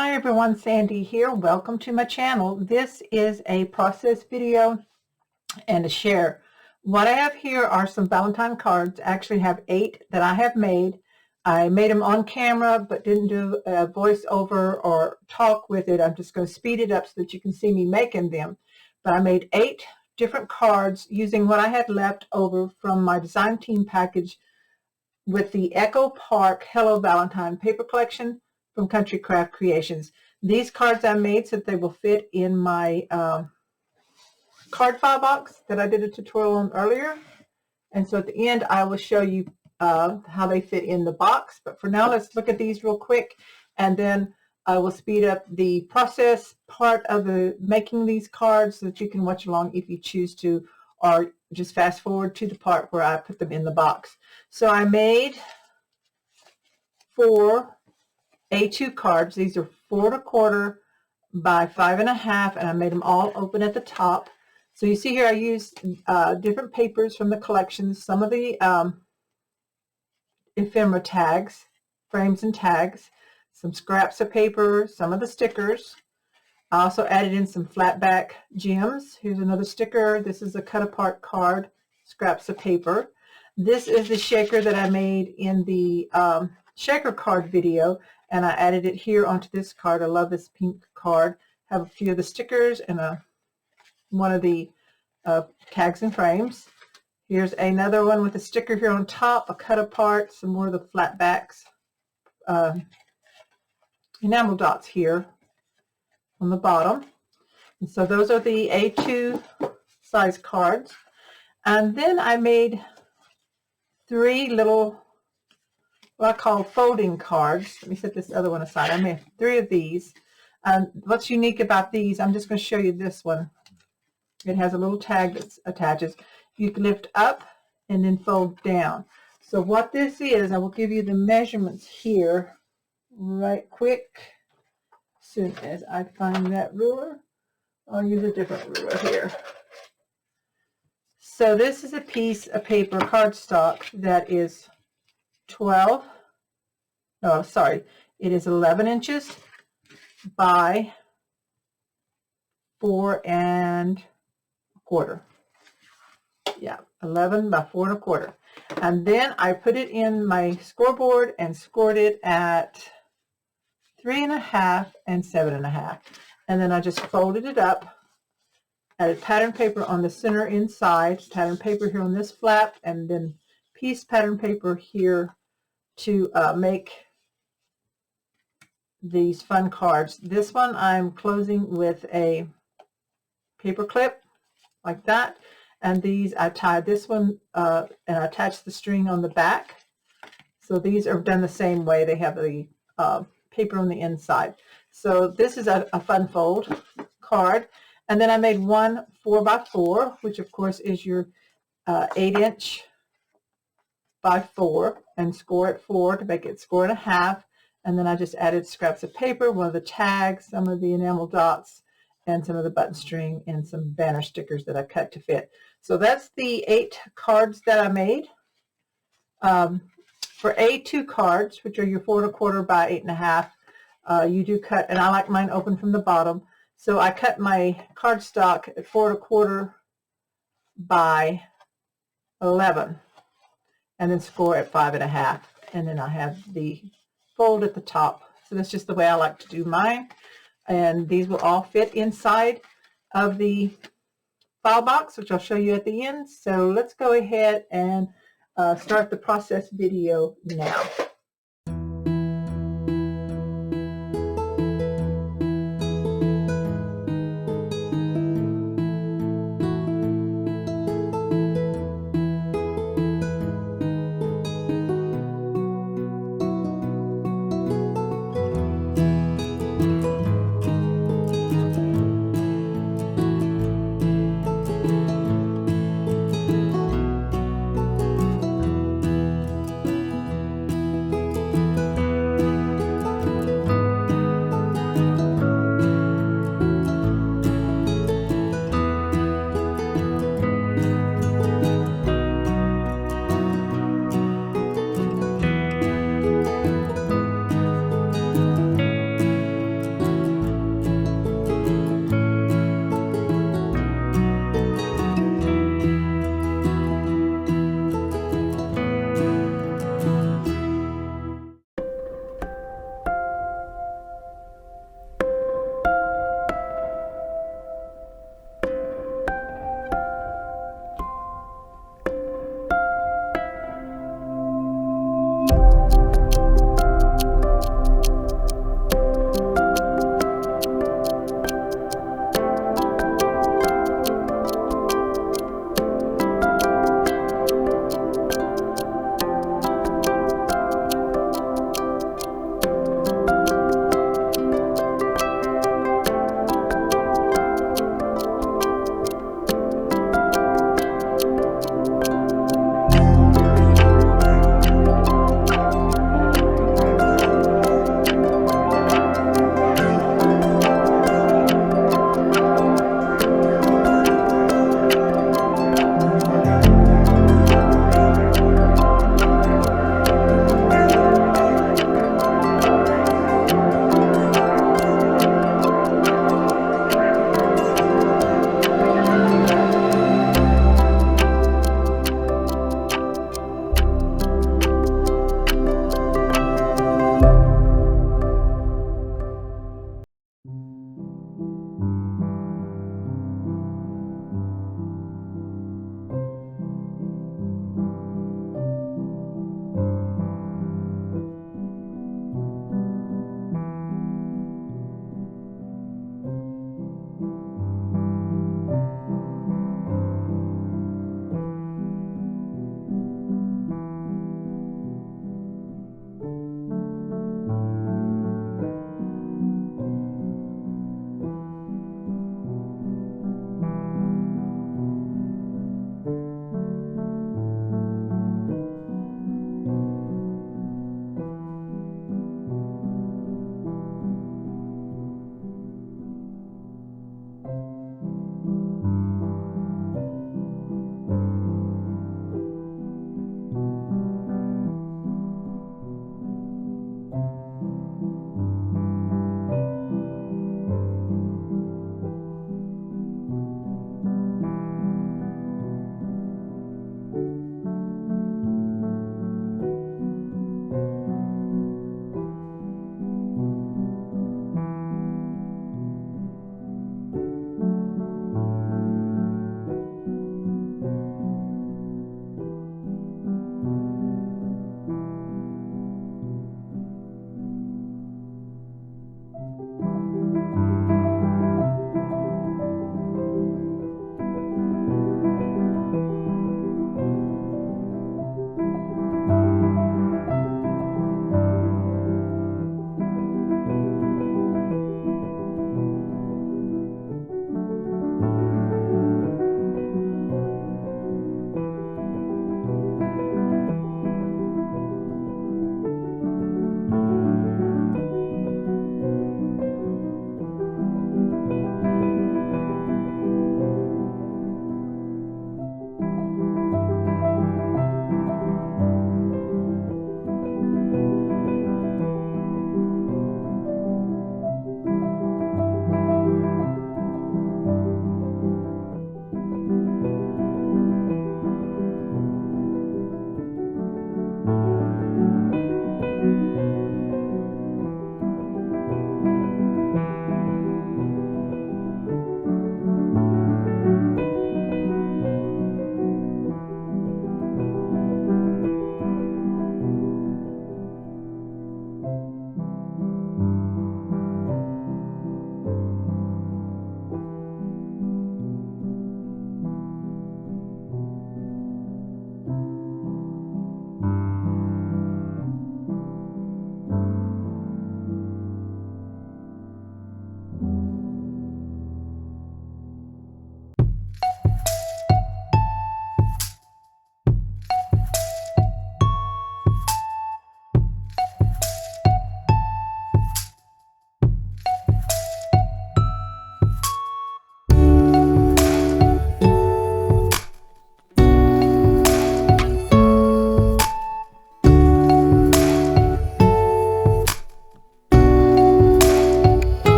Hi everyone, Sandy here. Welcome to my channel. This is a process video and a share. What I have here are some Valentine cards. I actually have 8 that I have made. I made them on camera but didn't do a voiceover or talk with it. I'm just going to speed it up so that you can see me making them. But I made 8 different cards using what I had left over from my design team package with the Echo Park Hello Valentine paper collection from Country Craft Creations. These cards I made so that they will fit in my card file box that I did a tutorial on earlier. And so at the end I will show you how they fit in the box. But for now, let's look at these real quick, and then I will speed up the process part of making these cards so that you can watch along if you choose to, or just fast forward to the part where I put them in the box. So I made 4 A2 cards. These are 4 1/4 by 5 1/2, and I made them all open at the top. So you see here I used different papers from the collection, some of the ephemera tags, frames and tags, some scraps of paper, some of the stickers. I also added in some flat back gems. Here's another sticker. This is a cut apart card, scraps of paper. This is the shaker that I made in the shaker card video, and I added it here onto this card. I love this pink card. Have a few of the stickers and one of the tags and frames. Here's another one with a sticker here on top, a cut apart, some more of the flat backs, enamel dots here on the bottom. And so those are the A2 size cards. And then I made 3 little, what I call folding cards. Let me set this other one aside. I made 3 of these. And what's unique about these, I'm just going to show you this one. It has a little tag that attaches. You can lift up and then fold down. So what this is, I will give you the measurements here right quick. As soon as I find that ruler, I'll use a different ruler here. So this is a piece of paper cardstock that is 11 inches by 4 1/4. Yeah, 11 by 4 1/4. And then I put it in my scoreboard and scored it at 3 1/2 and 7 1/2. And then I just folded it up, added pattern paper on the center inside, pattern paper here on this flap, and then piece pattern paper here to make these fun cards. This one I'm closing with a paper clip like that, and these I tied this one and I attached the string on the back. So these are done the same way. They have the paper on the inside. So this is a fun fold card. And then I made one 4 by 4, which of course is your 8 inch by 4, and score at 4 to make it score and 1/2. And then I just added scraps of paper, one of the tags, some of the enamel dots, and some of the button string, and some banner stickers that I cut to fit. So that's the 8 cards that I made. For A2 cards, which are your 4 1/4 by 8 1/2, you do cut, and I like mine open from the bottom. So I cut my cardstock at 4 1/4 by 11, and then score at 5 1/2. And then I have the fold at the top. So that's just the way I like to do mine. And these will all fit inside of the file box, which I'll show you at the end. So let's go ahead and start the process video now.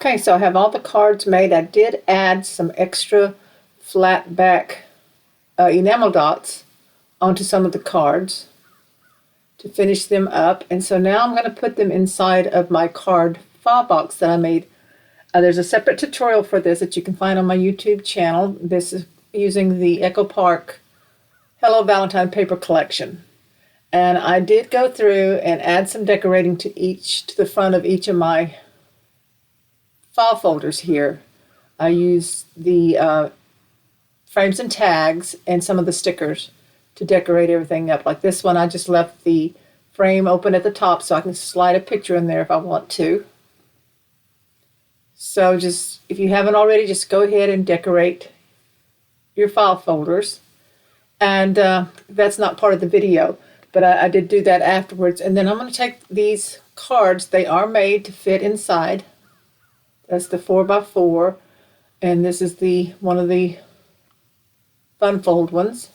Okay, so I have all the cards made. I did add some extra flat back enamel dots onto some of the cards to finish them up. And so now I'm going to put them inside of my card file box that I made. There's a separate tutorial for this that you can find on my YouTube channel. This is using the Echo Park Hello Valentine paper collection. And I did go through and add some decorating to the front of each of my file folders here. I used the frames and tags and some of the stickers to decorate everything up. Like this one, I just left the frame open at the top so I can slide a picture in there if I want to. So just, if you haven't already, just go ahead and decorate your file folders. And that's not part of the video, but I did do that afterwards. And then I'm going to take these cards. They are made to fit inside. That's the 4x4. And this is one of the fun fold ones.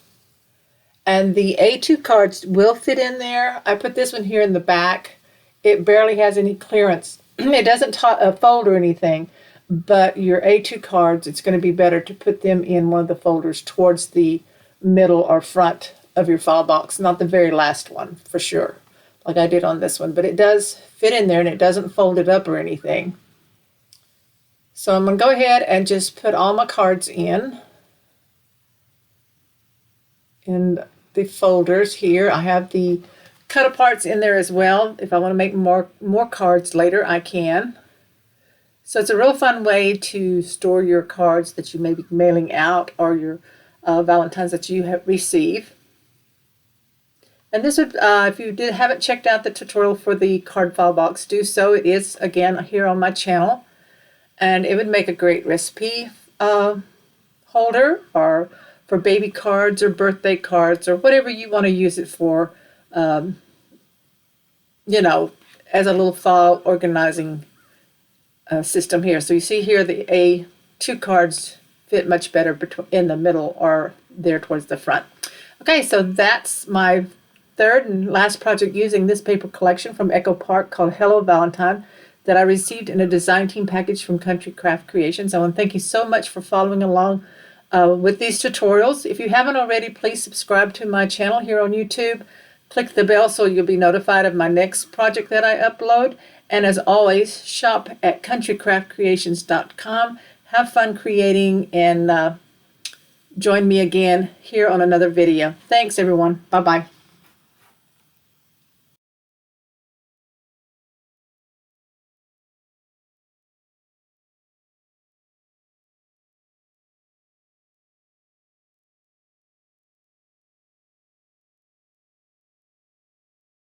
And the A2 cards will fit in there. I put this one here in the back. It barely has any clearance. It doesn't fold or anything, but your A2 cards, it's going to be better to put them in one of the folders towards the middle or front of your file box, not the very last one, for sure, like I did on this one. But it does fit in there and it doesn't fold it up or anything. So I'm going to go ahead and just put all my cards in the folders here. I have the cut aparts in there as well. If I want to make more cards later, I can. So it's a real fun way to store your cards that you may be mailing out, or your Valentines that you receive. And this would, if you haven't checked out the tutorial for the card file box, do so. It is, again, here on my channel. And it would make a great recipe holder, or for baby cards or birthday cards or whatever you want to use it for, you know, as a little file organizing system here. So you see here the A2 cards fit much better in the middle or there towards the front. Okay, so that's my third and last project using this paper collection from Echo Park called Hello Valentine that I received in a design team package from Country Craft Creations. I want to thank you so much for following along with these tutorials. If you haven't already, please subscribe to my channel here on YouTube. Click the bell so you'll be notified of my next project that I upload. And as always, shop at countrycraftcreations.com. Have fun creating, and join me again here on another video. Thanks, everyone. Bye-bye.